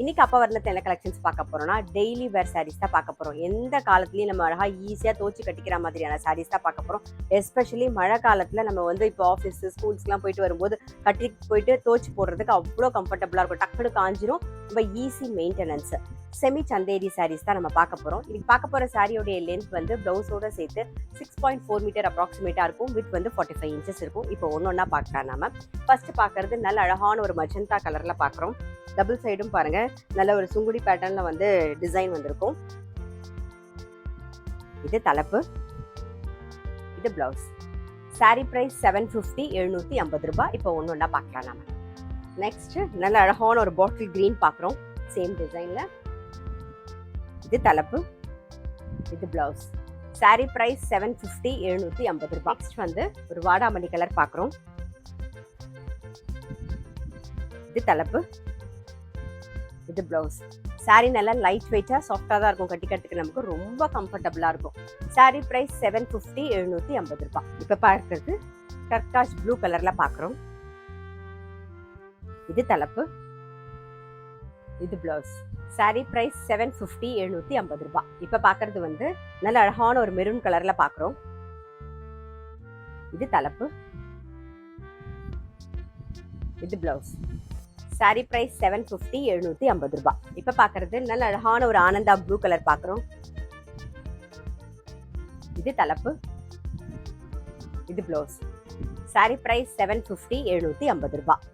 இன்னைக்கு அப்பா வரல என்ன கலெக்ஷன்ஸ் பார்க்க போறோம்னா டெய்லி வேர் சாரீஸ் தான் பார்க்க போறோம். எந்த காலத்துலயும் நம்ம அழகா ஈஸியா தோச்சு கட்டிக்கிற மாதிரியான சாரீஸ் தான் பார்க்க போறோம். எஸ்பெஷலி மழை காலத்துல நம்ம இப்போ ஆஃபீஸ் ஸ்கூல்ஸ்லாம் போயிட்டு வரும்போது கட்டி போயிட்டு தோச்சு போடுறதுக்கு அவ்வளோ கம்ஃபர்டபுளா இருக்கும். டக்குனு காஞ்சிரும். ரொம்ப easy maintenance. Semi Chanderi sarees தான் நம்ம பார்க்க போறோம். இன்னைக்கு பார்க்க போற சாரியோடைய லென்த் பிளவுஸோட சேர்த்து 6.4 மீட்டர் அப்ராக்சிமேட்டா இருக்கும். வித் 45 இன்ச்சஸ் இருக்கும். இப்போ ஒன்னொன்னா பார்க்கலாம். நாம ஃபர்ஸ்ட் பார்க்கறது நல்ல அழகான ஒரு மஜந்தா கலர்ல பார்க்குறோம். டபுள் சைடும் பாருங்க, நல்ல ஒரு சுங்குடி பேட்டர்ன்ல டிசைன் வந்திருக்கும். இது தலைப்பு, இது பிளவுஸ். சாரி பிரைஸ் 750, 750 ரூபாய். இப்போ ஒன்னொன்னா பார்க்கலாம் நாம. நெக்ஸ்ட் நல்ல அழகான ஒரு பாட்டில் கிரீன் பார்க்குறோம். சேம் டிசைன்ல. இது தலைப்பு, இது பிளவுஸ். சாரி பிரைஸ் 750, 750 ரூபாய். நெக்ஸ்ட் ஒரு வாடாமல்லி கலர் பார்க்குறோம். இது தலைப்பு, இது பிளவுஸ். சாரி நல்லா லைட் வெயிட்டா சாஃப்டா தான் இருக்கும். கட்டிக்கிறதுக்கு நமக்கு ரொம்ப கம்ஃபர்டபுளா இருக்கும். சாரி பிரைஸ் 750, 750 ரூபாய். இப்ப பார்க்கறது டர்காஷ் ப்ளூ கலர்ல பார்க்குறோம். இது தலைப்பு, இது பிளவுஸ். சாரி பிரைஸ் 750, 750 ரூபாய். இப்ப பார்க்கறது நல்ல அழகான ஒரு மெரூன் கலர்ல பார்க்குறோம். இது தலைப்பு, இது பிளவுஸ். சாரி பிரைஸ் 750, 750 ரூபாய். இப்ப பார்க்கறது நல்ல அழகான ஒரு ஆனந்தா ப்ளூ கலர் பார்க்குறோம். இது தலைப்பு, இது பிளவுஸ். சாரி பிரைஸ் 750, 750 ரூபாய்.